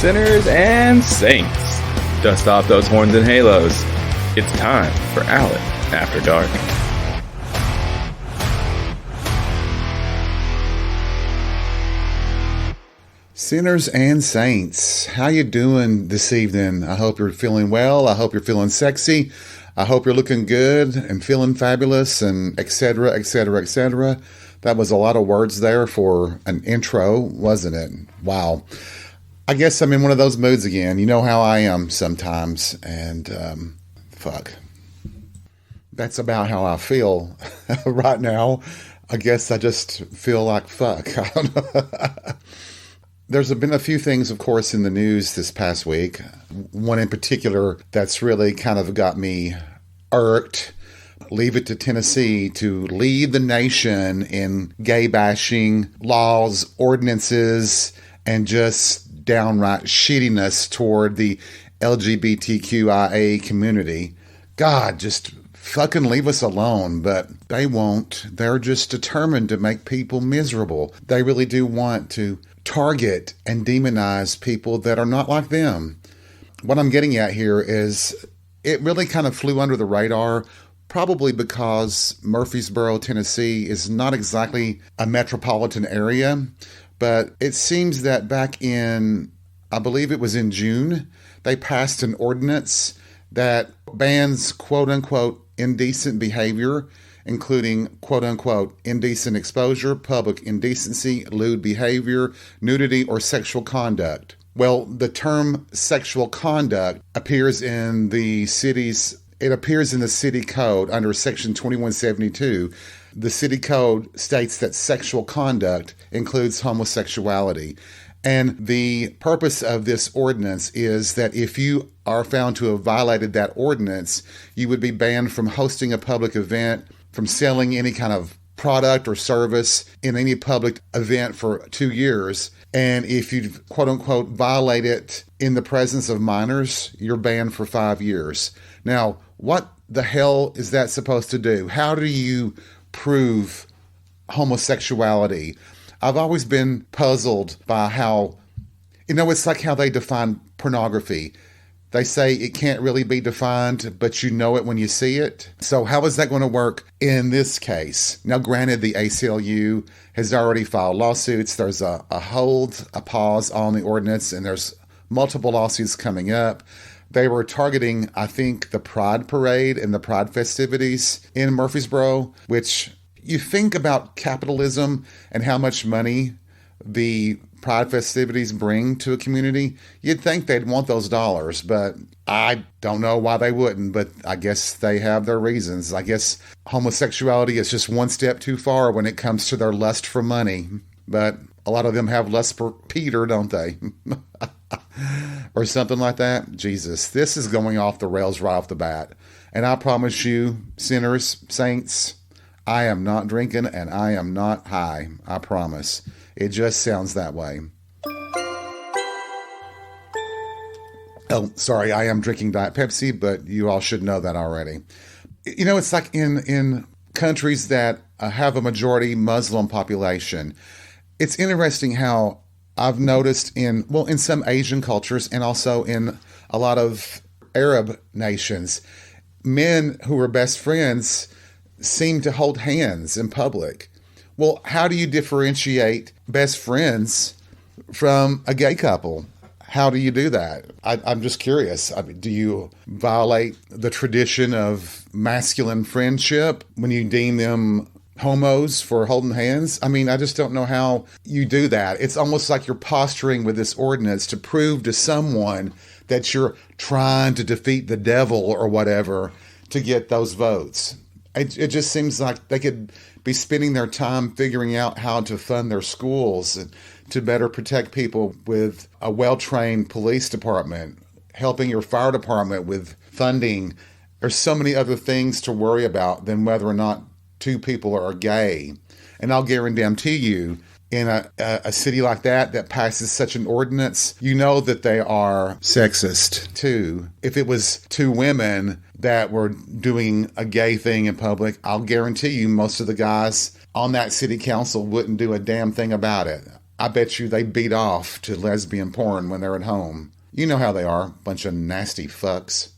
Sinners and saints, dust off those horns and halos. It's time for Alec After Dark. Sinners and saints, how you doing this evening? I hope you're feeling well. I hope you're feeling sexy. I hope you're looking good and feeling fabulous and etc., etc., etc. That was a lot of words there for an intro, wasn't it? Wow. I guess I'm in one of those moods again. You know how I am sometimes. And fuck. That's about how I feel right now. I guess I just feel like fuck. I don't know. There's been a few things, of course, in the news this past week. One in particular that's really kind of got me irked. Leave it to Tennessee to lead the nation in gay bashing laws, ordinances, and just downright shittiness toward the LGBTQIA community. God, just fucking leave us alone, but they won't. They're just determined to make people miserable. They really do want to target and demonize people that are not like them. What I'm getting at here is it really kind of flew under the radar, probably because Murfreesboro, Tennessee is not exactly a metropolitan area, but it seems that back in, I believe it was in June, they passed an ordinance that bans quote-unquote indecent behavior, including quote-unquote indecent exposure, public indecency, lewd behavior, nudity, or sexual conduct. Well, the term sexual conduct appears in the city code under section 2172. The city code states that sexual conduct includes homosexuality. And the purpose of this ordinance is that if you are found to have violated that ordinance, you would be banned from hosting a public event, from selling any kind of product or service in any public event for 2 years. And if you quote unquote violate it in the presence of minors, you're banned for 5 years. Now, what the hell is that supposed to do? How do you prove homosexuality? I've always been puzzled by how, it's like how they define pornography. They say it can't really be defined, but you know it when you see it. So how is that going to work in this case? Now, granted, the ACLU has already filed lawsuits. There's a pause on the ordinance, and there's multiple lawsuits coming up. They were targeting, I think, the Pride Parade and the Pride festivities in Murfreesboro, which you think about capitalism and how much money the Pride festivities bring to a community, you'd think they'd want those dollars, but I don't know why they wouldn't, but I guess they have their reasons. I guess homosexuality is just one step too far when it comes to their lust for money, but a lot of them have lust for Peter, don't they? Or something like that. Jesus, this is going off the rails right off the bat. And I promise you, sinners, saints, I am not drinking and I am not high. I promise. It just sounds that way. Oh, sorry, I am drinking Diet Pepsi, but you all should know that already. It's like in countries that have a majority Muslim population. It's interesting how I've noticed in some Asian cultures and also in a lot of Arab nations, men who are best friends seem to hold hands in public. Well, how do you differentiate best friends from a gay couple? How do you do that? I'm just curious. Do you violate the tradition of masculine friendship when you deem them homos for holding hands? I just don't know how you do that. It's almost like you're posturing with this ordinance to prove to someone that you're trying to defeat the devil or whatever to get those votes. It just seems like they could be spending their time figuring out how to fund their schools and to better protect people with a well-trained police department, helping your fire department with funding. There's so many other things to worry about than whether or not two people are gay. And I'll guarantee you, in a city like that passes such an ordinance, you know that they are sexist too. If it was two women that were doing a gay thing in public, I'll guarantee you most of the guys on that city council wouldn't do a damn thing about it. I bet you they beat off to lesbian porn when they're at home. You know how they are, bunch of nasty fucks.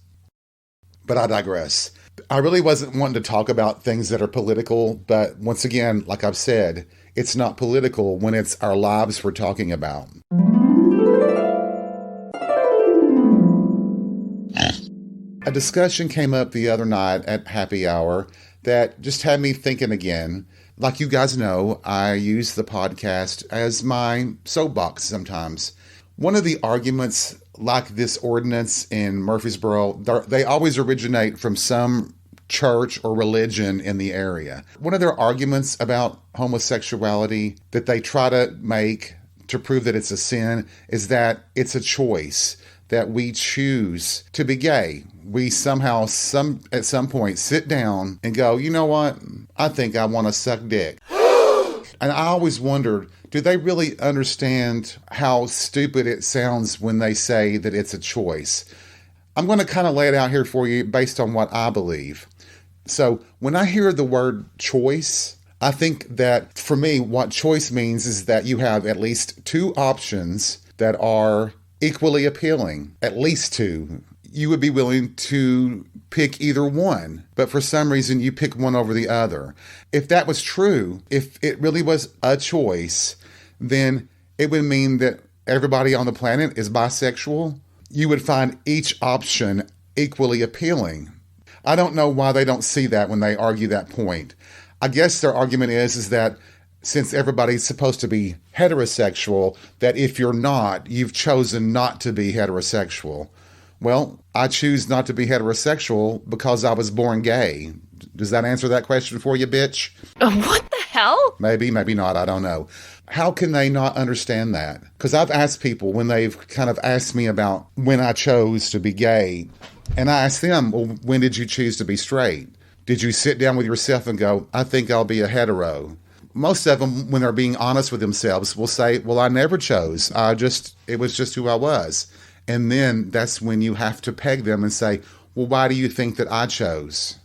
But I digress. I really wasn't wanting to talk about things that are political, but once again, like I've said, it's not political when it's our lives we're talking about. A discussion came up the other night at happy hour that just had me thinking again. Like you guys know, I use the podcast as my soapbox sometimes. One of the arguments like this ordinance in Murfreesboro, they always originate from some church or religion in the area. One of their arguments about homosexuality that they try to make to prove that it's a sin is that it's a choice, that we choose to be gay. We somehow, at some point, sit down and go, you know what? I think I want to suck dick. And I always wondered, do they really understand how stupid it sounds when they say that it's a choice? I'm going to kind of lay it out here for you based on what I believe. So when I hear the word choice, I think that for me, what choice means is that you have at least two options that are equally appealing, at least two. You would be willing to pick either one, but for some reason you pick one over the other. If that was true, if it really was a choice, then it would mean that everybody on the planet is bisexual. You would find each option equally appealing. I don't know why they don't see that when they argue that point. I guess their argument is that since everybody's supposed to be heterosexual, that if you're not, you've chosen not to be heterosexual. Well, I choose not to be heterosexual because I was born gay. Does that answer that question for you, bitch? What the hell? Maybe, maybe not. I don't know. How can they not understand that? Because I've asked people when they've kind of asked me about when I chose to be gay, and I asked them, well, when did you choose to be straight? Did you sit down with yourself and go, I think I'll be a hetero? Most of them, when they're being honest with themselves, will say, well, I never chose. It was just who I was. And then that's when you have to peg them and say, well, why do you think that I chose?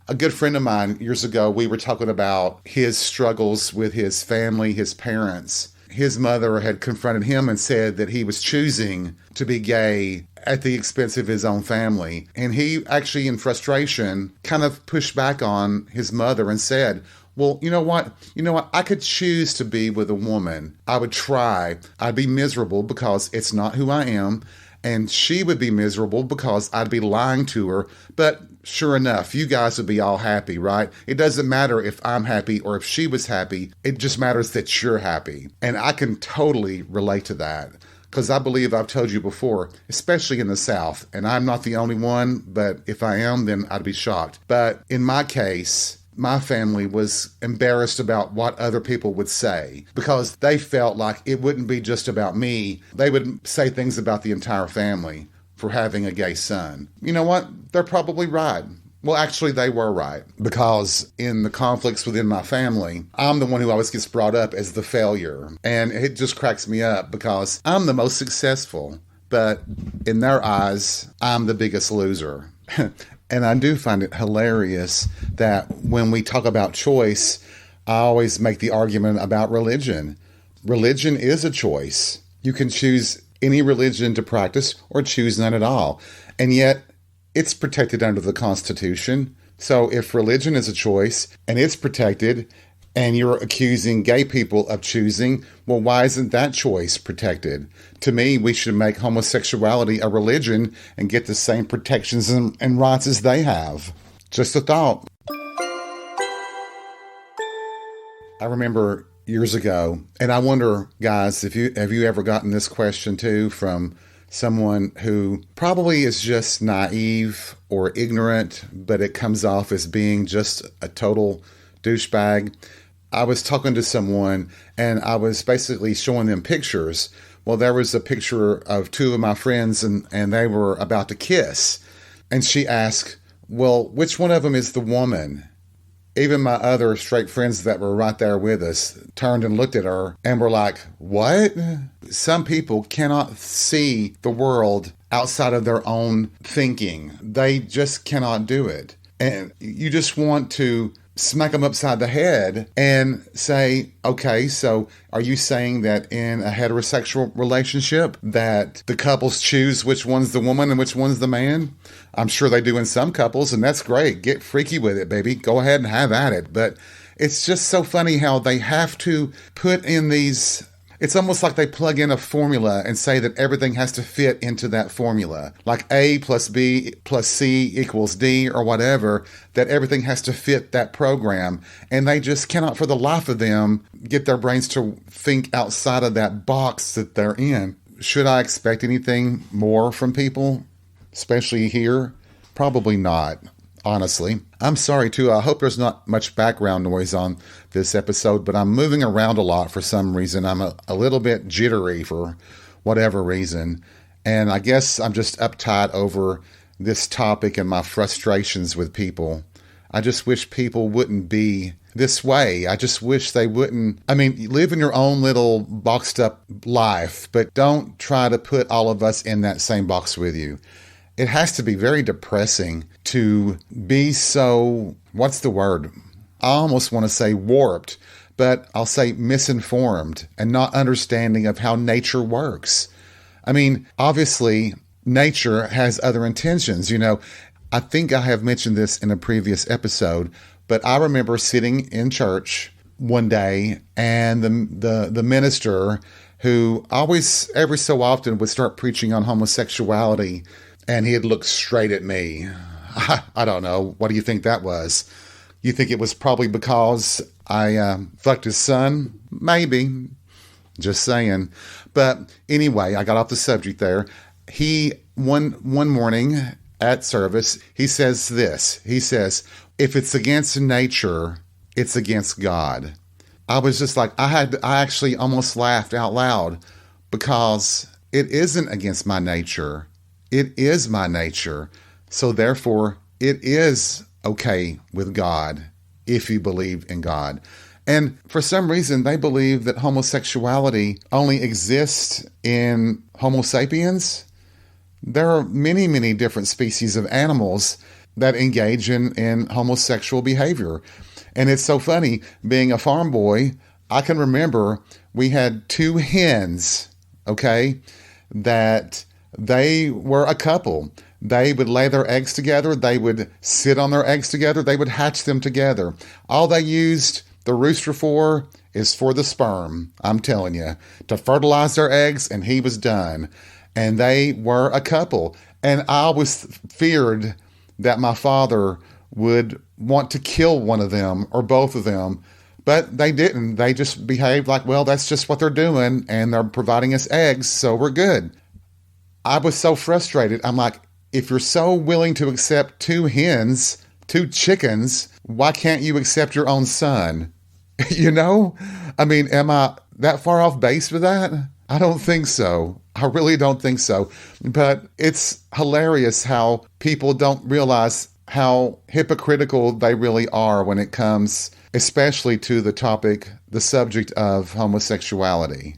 A good friend of mine years ago, we were talking about his struggles with his family, his parents. His mother had confronted him and said that he was choosing to be gay at the expense of his own family. And he actually, in frustration, kind of pushed back on his mother and said, well, you know what? I could choose to be with a woman. I would try. I'd be miserable because it's not who I am. And she would be miserable because I'd be lying to her. But sure enough, you guys would be all happy, right? It doesn't matter if I'm happy or if she was happy. It just matters that you're happy. And I can totally relate to that. Because I believe I've told you before, especially in the South, and I'm not the only one, but if I am, then I'd be shocked. But in my case, my family was embarrassed about what other people would say because they felt like it wouldn't be just about me. They would say things about the entire family for having a gay son. You know what? They're probably right. Well, actually, they were right because in the conflicts within my family, I'm the one who always gets brought up as the failure. And it just cracks me up because I'm the most successful, but in their eyes, I'm the biggest loser. And I do find it hilarious that when we talk about choice, I always make the argument about religion. Religion is a choice. You can choose any religion to practice or choose none at all. And yet, it's protected under the Constitution. So if religion is a choice and it's protected, and you're accusing gay people of choosing, well, why isn't that choice protected? To me, we should make homosexuality a religion and get the same protections and rights as they have. Just a thought. I remember years ago, and I wonder, guys, have you ever gotten this question too from someone who probably is just naive or ignorant, but it comes off as being just a total douchebag? I was talking to someone and I was basically showing them pictures. Well, there was a picture of two of my friends and they were about to kiss. And she asked, well, which one of them is the woman? Even my other straight friends that were right there with us turned and looked at her and were like, what? Some people cannot see the world outside of their own thinking. They just cannot do it. And you just want to smack them upside the head and say, okay, so are you saying that in a heterosexual relationship that the couples choose which one's the woman and which one's the man? I'm sure they do in some couples, and that's great. Get freaky with it, baby. Go ahead and have at it. But it's just so funny how they have to put in these... It's almost like they plug in a formula and say that everything has to fit into that formula. Like A plus B plus C equals D or whatever, that everything has to fit that program. And they just cannot for the life of them get their brains to think outside of that box that they're in. Should I expect anything more from people, especially here? Probably not. Honestly, I'm sorry too. I hope there's not much background noise on this episode, but I'm moving around a lot for some reason. I'm a little bit jittery for whatever reason. And I guess I'm just uptight over this topic and my frustrations with people. I just wish people wouldn't be this way. I just wish they wouldn't. I mean, live in your own little boxed up life, but don't try to put all of us in that same box with you. It has to be very depressing to be so, what's the word? I almost want to say warped, but I'll say misinformed and not understanding of how nature works. I mean, obviously, nature has other intentions. You know, I think I have mentioned this in a previous episode, but I remember sitting in church one day and the minister, who always, every so often, would start preaching on homosexuality, and he'd look straight at me. I don't know. What do you think that was? You think it was probably because I fucked his son? Maybe. Just saying. But anyway, I got off the subject there. He, one morning at service, he says this. He says, if it's against nature, it's against God. I was just like, I actually almost laughed out loud, because it isn't against my nature. It is my nature. So therefore, it is okay with God if you believe in God. And for some reason, they believe that homosexuality only exists in Homo sapiens. There are many, many different species of animals that engage in homosexual behavior. And it's so funny, being a farm boy, I can remember we had 2 hens, okay, that they were a couple. They would lay their eggs together. They would sit on their eggs together. They would hatch them together. All they used the rooster for is for the sperm, I'm telling you, to fertilize their eggs, and he was done. And they were a couple. And I always feared that my father would want to kill one of them or both of them. But they didn't. They just behaved like, well, that's just what they're doing, and they're providing us eggs, so we're good. I was so frustrated. I'm like, if you're so willing to accept 2 hens, 2 chickens, why can't you accept your own son? You know? I mean, am I that far off base with that? I don't think so. I really don't think so. But it's hilarious how people don't realize how hypocritical they really are when it comes, especially to the topic, the subject of homosexuality.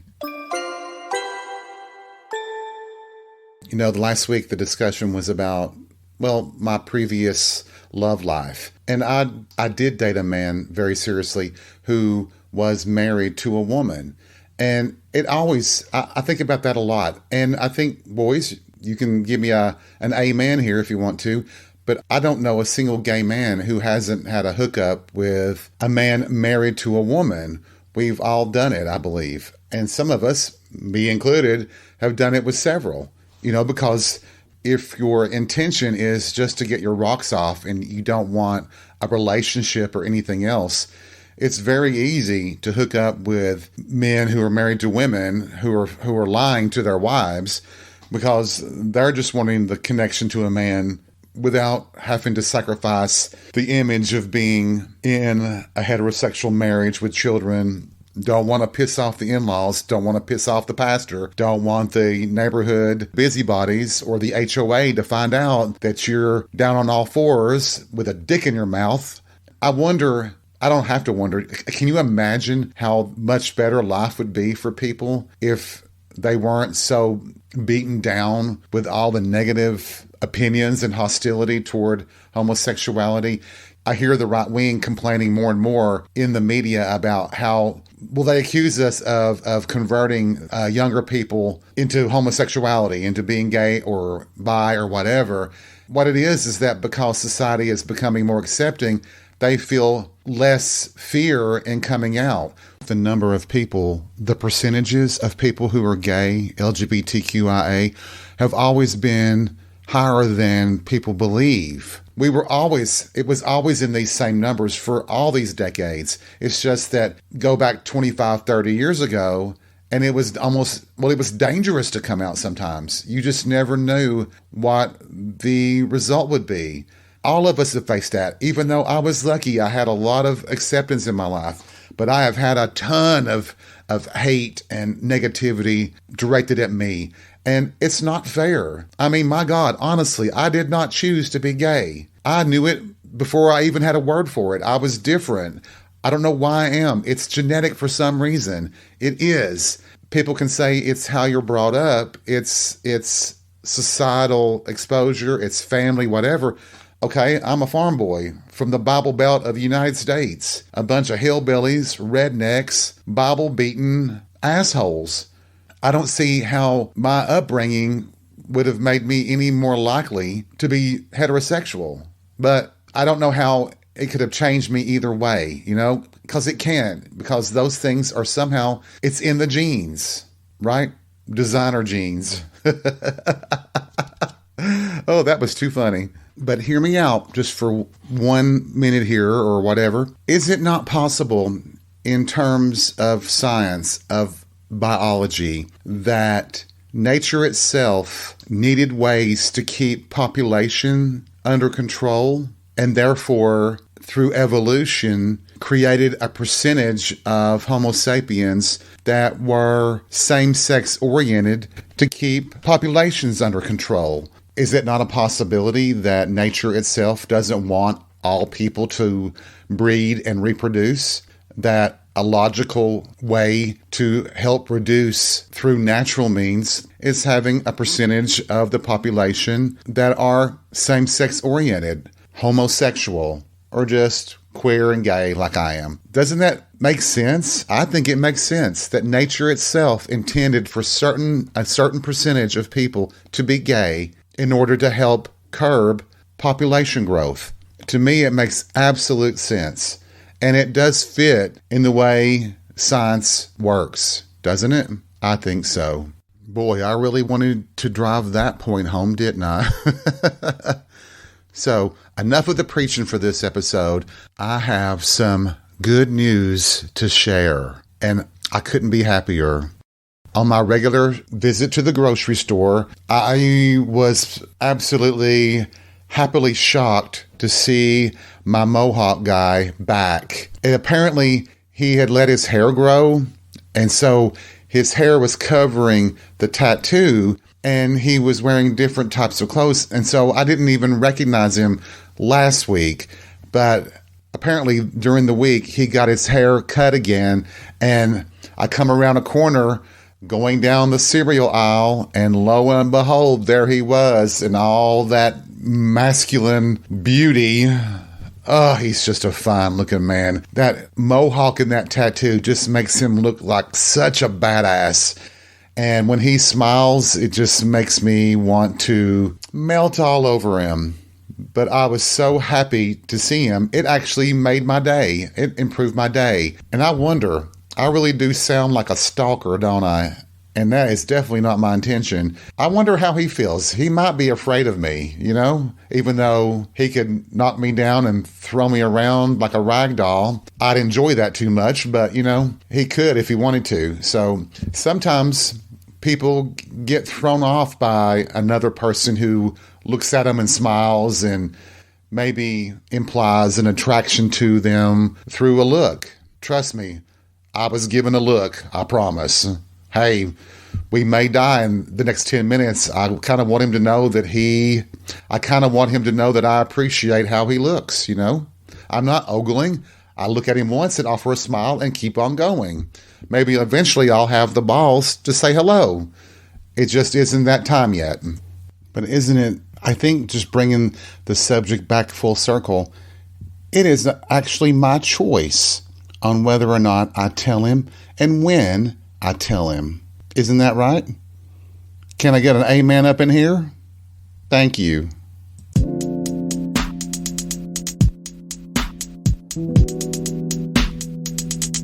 You know, the last week the discussion was about, well, my previous love life. And I did date a man very seriously who was married to a woman. And it always, I think about that a lot. And I think, boys, you can give me an amen here if you want to, but I don't know a single gay man who hasn't had a hookup with a man married to a woman. We've all done it, I believe. And some of us, me included, have done it with several. You know, because if your intention is just to get your rocks off and you don't want a relationship or anything else, it's very easy to hook up with men who are married to women who are lying to their wives, because they're just wanting the connection to a man without having to sacrifice the image of being in a heterosexual marriage with children. Don't want to piss off the in-laws, don't want to piss off the pastor, don't want the neighborhood busybodies or the HOA to find out that you're down on all fours with a dick in your mouth. I don't have to wonder, can you imagine how much better life would be for people if they weren't so beaten down with all the negative opinions and hostility toward homosexuality? I hear the right wing complaining more and more in the media about how, well, they accuse us of converting younger people into homosexuality, into being gay or bi or whatever. What it is that because society is becoming more accepting, they feel less fear in coming out. The number of people, the percentages of people who are gay, LGBTQIA, have always been higher than people believe. It was always in these same numbers for all these decades. It's just that go back 25, 30 years ago, and it was it was dangerous to come out sometimes. You just never knew what the result would be. All of us have faced that. Even though I was lucky, I had a lot of acceptance in my life, but I have had a ton of hate and negativity directed at me. And it's not fair. I mean, my God, honestly, I did not choose to be gay. I knew it before I even had a word for it. I was different. I don't know why I am. It's genetic for some reason. It is. People can say it's how you're brought up. It's societal exposure. It's family, whatever. Okay, I'm a farm boy from the Bible Belt of the United States. A bunch of hillbillies, rednecks, Bible-beaten assholes. I don't see how my upbringing would have made me any more likely to be heterosexual. But I don't know how it could have changed me either way, because it can. Because those things are somehow, it's in the genes, right? Designer genes. Oh, that was too funny. But hear me out just for 1 minute here or whatever. Is it not possible in terms of science, of biology, that nature itself needed ways to keep population under control and therefore through evolution created a percentage of Homo sapiens that were same-sex oriented to keep populations under control? Is it not a possibility that nature itself doesn't want all people to breed and reproduce? That a logical way to help reduce through natural means is having a percentage of the population that are same-sex oriented, homosexual, or just queer and gay like I am. Doesn't that make sense? I think it makes sense that nature itself intended for a certain percentage of people to be gay in order to help curb population growth. To me, it makes absolute sense. And it does fit in the way science works, doesn't it? I think so. Boy, I really wanted to drive that point home, didn't I? So, enough of the preaching for this episode. I have some good news to share, and I couldn't be happier. On my regular visit to the grocery store, I was absolutely happily shocked to see my Mohawk guy back. And apparently, he had let his hair grow, and so his hair was covering the tattoo, and he was wearing different types of clothes, and so I didn't even recognize him last week. But apparently, during the week, he got his hair cut again, and I come around a corner going down the cereal aisle, and lo and behold, there he was in all that masculine beauty. Oh, he's just a fine-looking man. That mohawk and that tattoo just makes him look like such a badass. And when he smiles, it just makes me want to melt all over him. But I was so happy to see him. It actually made my day. It improved my day. And I wonder, I really do sound like a stalker, don't I? And that is definitely not my intention. I wonder how he feels. He might be afraid of me, even though he could knock me down and throw me around like a rag doll. I'd enjoy that too much, but, he could if he wanted to. So sometimes people get thrown off by another person who looks at them and smiles and maybe implies an attraction to them through a look. Trust me, I was given a look, I promise. Hey, we may die in the next 10 minutes. I kind of want him to know that I appreciate how he looks, I'm not ogling. I look at him once and offer a smile and keep on going. Maybe eventually I'll have the balls to say hello. It just isn't that time yet. But isn't it, I think just bringing the subject back full circle, It is actually my choice on whether or not I tell him and when I tell him. Isn't that right? Can I get an amen up in here? Thank you.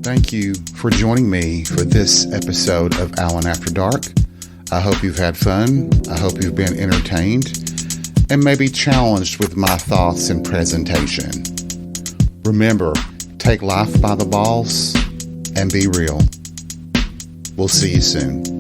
Thank you for joining me for this episode of Alan After Dark. I hope you've had fun. I hope you've been entertained and maybe challenged with my thoughts and presentation. Remember, take life by the balls and be real. We'll see you soon.